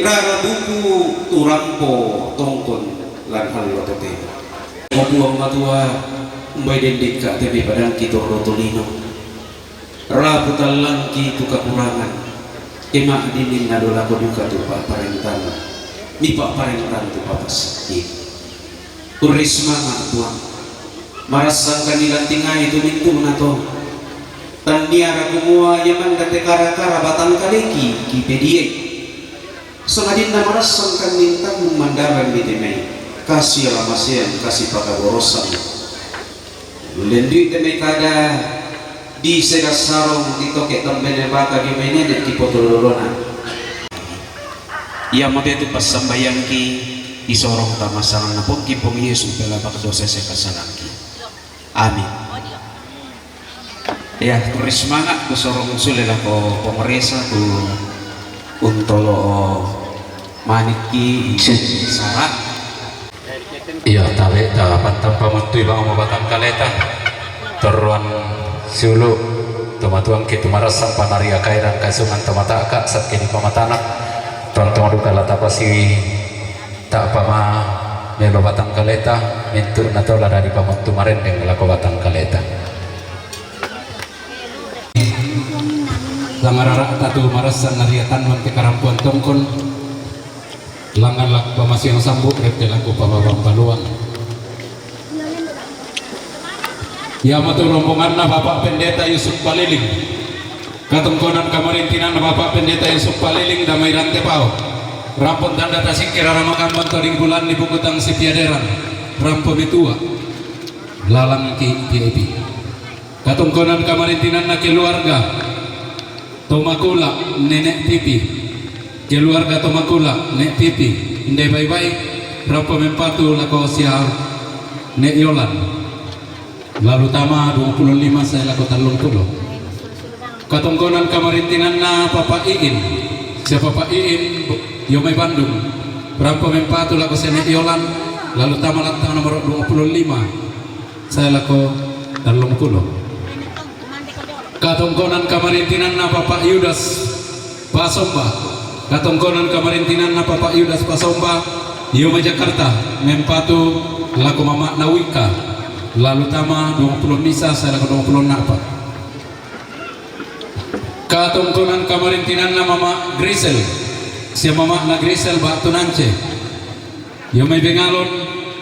rara buku turampo tongkon lan halwa tote opuang matua mbay dendik ka teme padang kito rotolino raputal langki tu kekurangan kema dinin nadola ko duka tu pa parentan ni pa parentan tu pa pasakit kuris mama tuang marasang kanilang tingay itu mintu na to tandiara kumua yaman date kara-kara batang kaleki kipediek sengadin na marasang kanintang mandaran di temay kasih alamasian kasih pakaborosan lendi temay kada di segas sarong dito ke tambene baka di mainene di potolorona ya mote tu pasambayang ki isorong tamasangan na pong kipong Yesu pela bakdosa sa kasalangki amin ya turis manga ku sorong sulela ko pemeresa tu untolo maniki sarat iya tawe ta pantang pamutu ibang mabatang kaleta teruan sulu tomatuang kitu marasang panaria kairan kasungan tomata kak sat kini pamatanak tonton duka lata pasi tak pama melo batang kaleta mintu natola dari pamutu marendeng lako batang kaleta langarara tatu marasan nariatan manti karampuan tongkon langan lak pamasi yang sambut repte laku pamabang baluan ya matur rombongan na Bapak Pendeta Yusuf Paliling katungkonan kamarintinan na Bapak Pendeta Yusuf Paliling damai rante pau rampon tanda tasik kira ramakan montoring bulan di bukutang si piaderan rampon itua lalang ki VIP katungkonan kamarintinan na keluarga Tomakula nenek pipi keluarga Tomakula nek pipi indai baik-baik rampon mempatu lako sia nek yolan lalu tama 25 saya laku talung pulo katongkonan kamarintinan na Papa Iin siapa Papa Iin Yomai Bandung berapa mempatu laku senek yolan lalu tama latang nomor 25 saya laku talung pulo katongkonan kamarintinan na Papa Yudas Pasomba katongkonan kamarintinan na Papa Yudas Pasomba Yomai Jakarta mempatu laku Mama Nawika lalu tama 20 misa saya lakukan 20 napa katongkonan kamarintinan na Mama Grisel si Mama na Grisel batu nance yung may bengalon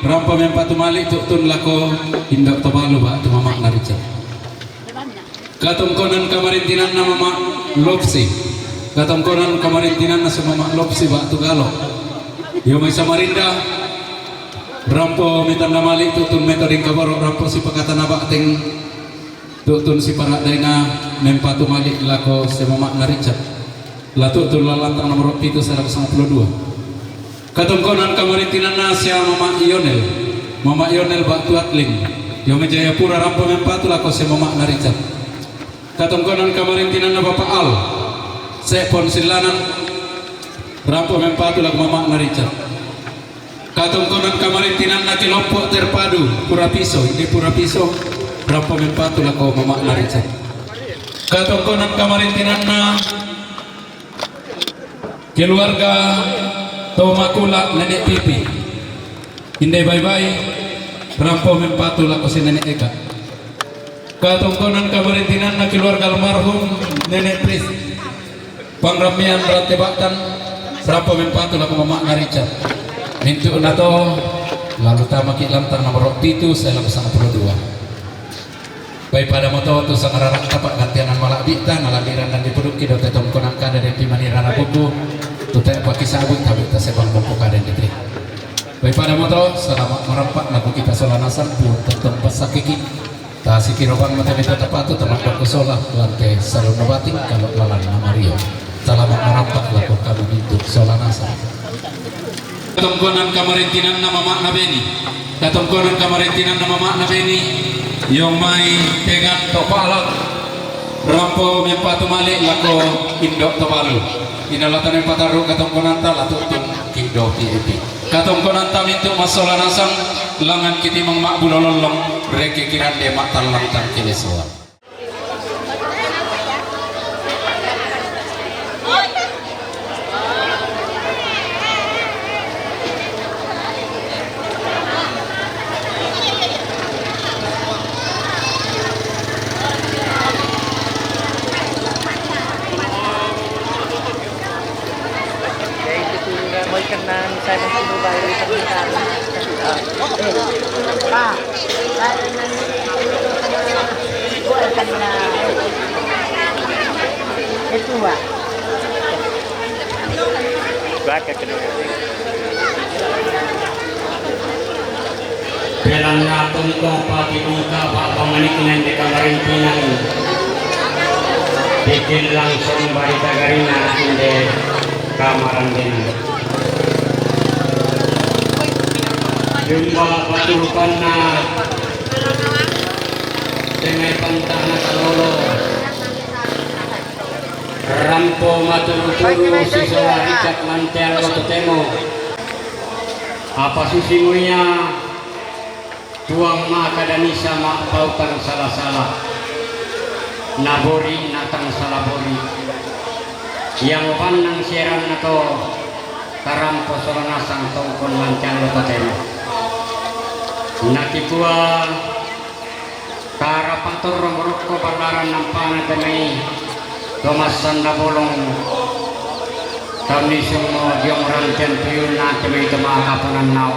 rampa mempatu malik tun lako indak tabalo batu Mama na Richard Katungkonan kamarintinan na Mama Lopsi. Katungkonan kamarintinan na sa Mama Lopsi ba Tugalo. Yung may Samarinda rampo mitan na mali tutun metoding kabaro rampo si pagkatanaba ating tutun si paraday na mempatu mali lako si Mama na Richard. Latutun lalantang nomor 7 sa 152. Katungkonan kamarintinan na siya Mama Ionel. Mama Ionel ba tuatling. Yung may Jayapura rampo mempatu lako si Mama na Richard. Katungkonan kamarintinan na Bapak Al Sepon Silanan rampo mempatu lag Mama na Richard. Katungkonan kamarintinan na Tilompo Terpadu Purapiso hindi Purapiso rampo mempatu lag Mama na Richard. Katungkonan kamarintinan na keluarga Tomakula Nenek Pipi hindi bye-bye rampo mempatu lag si Nenek Eka. Katungkonan kamarintinan na keluarga almarhum Nenek Pris Pangramian Ratebatan rampo mempatu laku Mama na Richard. Mintu na to lalu tama kilantang nomor 7 sa 152. Baik pada moto tu sa ngararak tapak gantianan malabita nalamiran dan dipuduki do tetongkonan kada den pimanirana buku tu teh pakisabut tabi ta sebang buku kada den ditri. Baik pada moto selamat merampak lagu kita solanasan pun tetep pasakiki ta sikirobang mata mita tapatu teman berkusola lantai saruna bating kalau lalan Mario selamat merampak lagu kami hidup solanasan. Katungkonan kamarintinan na Mama na Beni. Katungkonan kamarintinan na Mama na Beni yung may tegan topalag rampo mempatu mali lako indok topalu inalatan yang pataru katungkonan ta latutun kido PAP. Katungkonan ta mintu masolanasan langan kiti mang mak bulololong reke kiran de mak talang tan kileswa. Belang natong ko pati buka pak pamanikinan di kamarintinan bikin langsung barita garina inde kamaran din jumpa paturukan na dengan pantah na kalolo rampo maturu-turu si Richard mantel lo temo apa susimunya tuang ma kadanisa ma pautan salah-salah nabori natang salabori yang pandang siaran nato karampo soranasang tongkon lancan lo temo nakipua karapator romoroko padaran nampana temei Thomas Sandabolong kami semua diong rancang piuna temei tema kapunan nau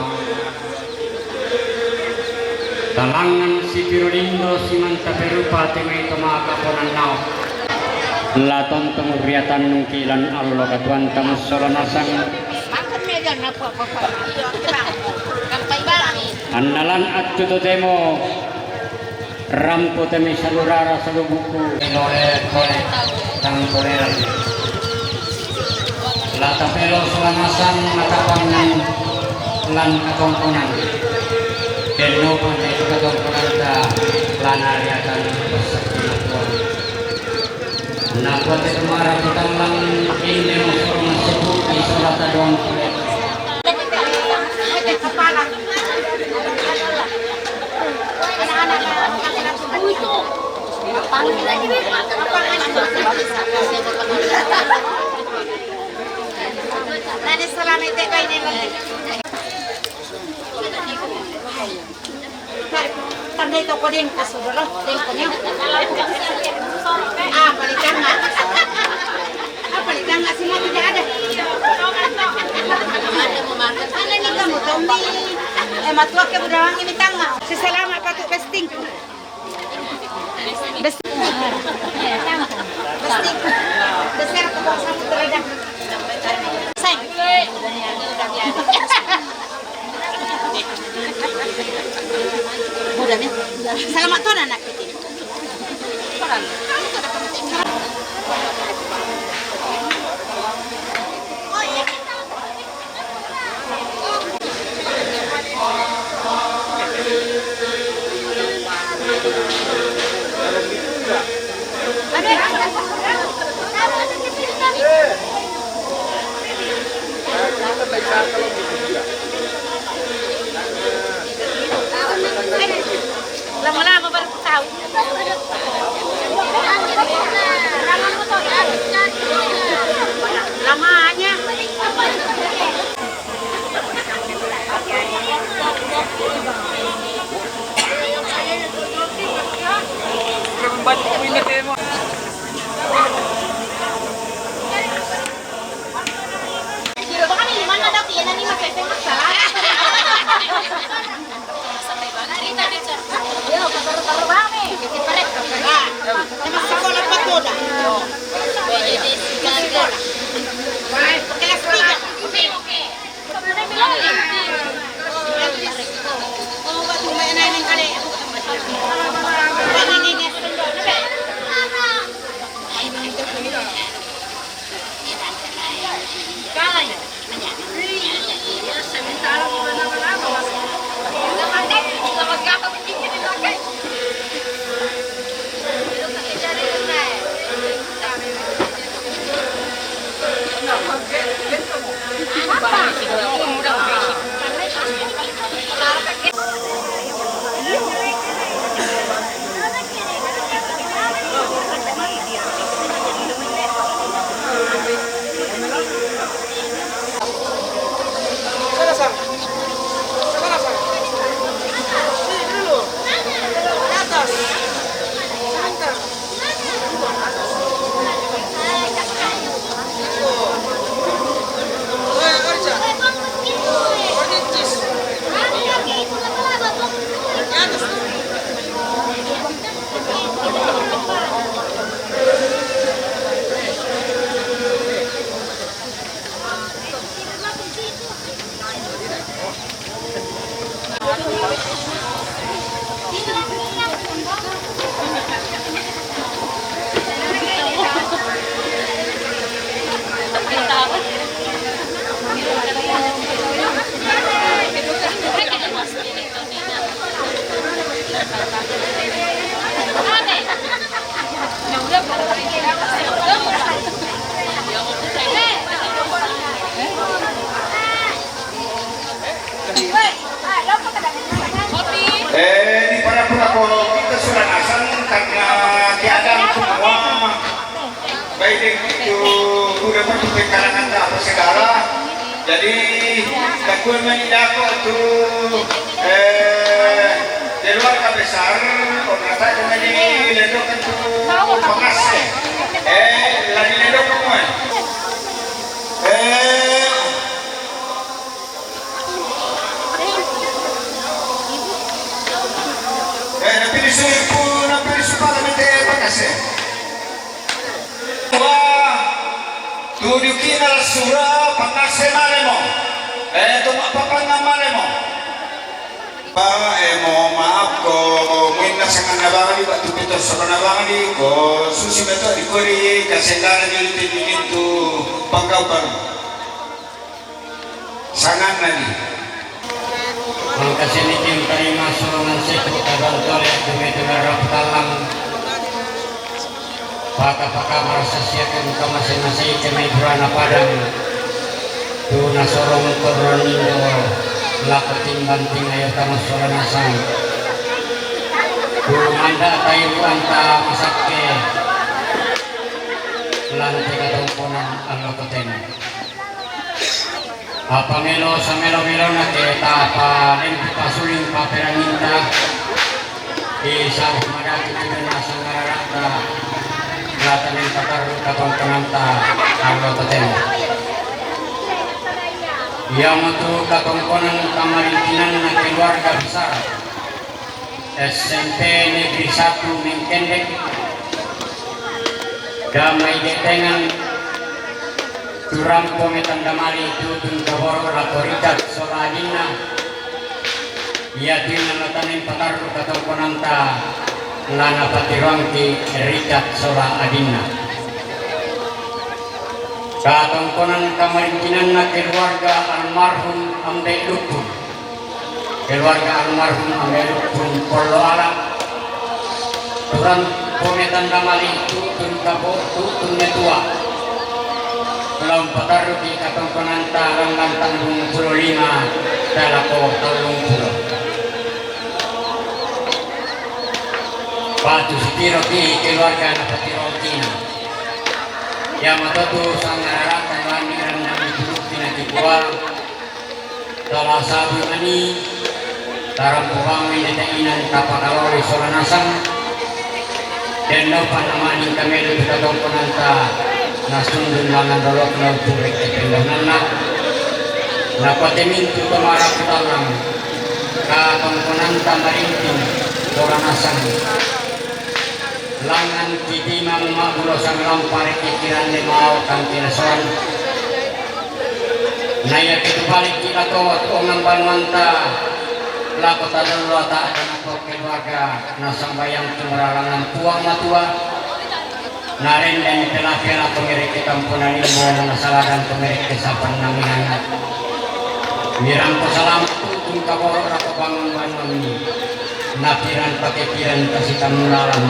talangan si Pirolindo si manta perupa temei tema kapunan nau laton temuriatan nungkilan Allah katuan tamus soranasang andalan atu temo rampo temi salurara salubuku kore tang koreran lata pelo selamasan matapangan lan katongkonan keno pantai katongkonan ta lanariatan pasakti nakwa te tumara kitang lang inde mo sorong sebut ay salata doang kulit Tanda itu kodeng kasudara, kodengnya. Ah, balikan nggak? Ah, balikan nggak sih mau tidak ada? Ada nih kamu Tommy. Matua ke budawang ini tangga. Sesalamat patuk pesting. Besar ke bawah samudera dah. Say. Budanya. Selamat tuh anak kita. Lama-lama baru tahu. Lamanya. Baka may liman na daw, kaya na ni Masay masalah. Yo, kabaru-baru rame. Jadi parek. Nah, nama sekolah patoda. Jadi sekolah. Baik, kelas 3. Oke. Oh, buat main-main kali. Ini sendok, nabe. Kalah ya? Sementara mau lama-lama. Di para pelakon kita sudah asal karena tiada semua baik itu udah masuk ke kalangan apa segala. Jadi takut menidakku tuh di luar besar orang tak dengan ini ledok itu panas lagi ledok semua. Tujukin al surah panase malemo, tumak papanga malemo. Maaf ko, minna sangan nabangan di batu pito sa nabangan di ko susi beto di kori kasendara julitin itu pangkau baru. Sangan lagi. Mangkasi nikim terima suruhan seku tabal tolek demi dengarap talang. Paka-paka merasa siapkan muka masing-masing kemai berana padang. Tuna sorong koronindo lakutin banting ayo tamas soranasan. Manda tayo anta masake. Lantai katungkunan ang lakutin. Apa melo sa melo-melo na kita pa pasuling paperaninda. Isa madaki tinasa ngararata. Latan yang takar katong penanta ang lakutin. Yang itu katong konan kamarintinan ng keluarga besar. SMP Negeri 1 Mengkendek damai detengan Turam Kometan Damali Tutun Kaboro Lakorikat Soradina ia dinamatanin pataru katong konanta lana patirangki Rikat Sora Adina katong konan kamarinkinan na keluarga almarhum Ambe Lukun keluarga almarhum Ambe Lukun Porlo Alam Turam Kometan Damali Tutun Kaboro Tutun Netua Pulau pataru di katong konanta Ranggan Tanjung 15 Dalako Talung Pulau Batu Sitiro di keluarga Napatiro Tina yang matoto sang araratan lamiran na mitulog pinagkikuha tala sabi ani tarang puhangi na dainan kapakalori soranasang dan no panamaning kamelo di katong konanta nasundun langan rolok na tubig ipendanan na napatiminto tumarap talang katong konanta marinting soranasang langan titimang magulo sang lampari kikiran ni mau kang kinason naya kitu balik kita to at ungang banwanta lako tadalo ta akan ako keluarga nasang bayang tumaralangan tuang matua narin dan pelapela pengirik kampunan ilmu na nasalagan pengirik kesapan namin mirang ko salamat tutong kaboro na kabangon banwan napiran pakikiran kasi kamulalan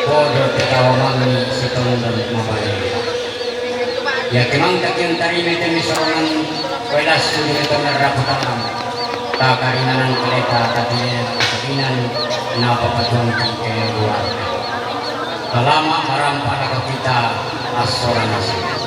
bodo ketawamang si tunggal mabalik ya kemang kakian tarime temi sorongan welas sulit itu neraputan takarinan kereta kakinan napapatuan ke luar lama haram pada kita asoran nasi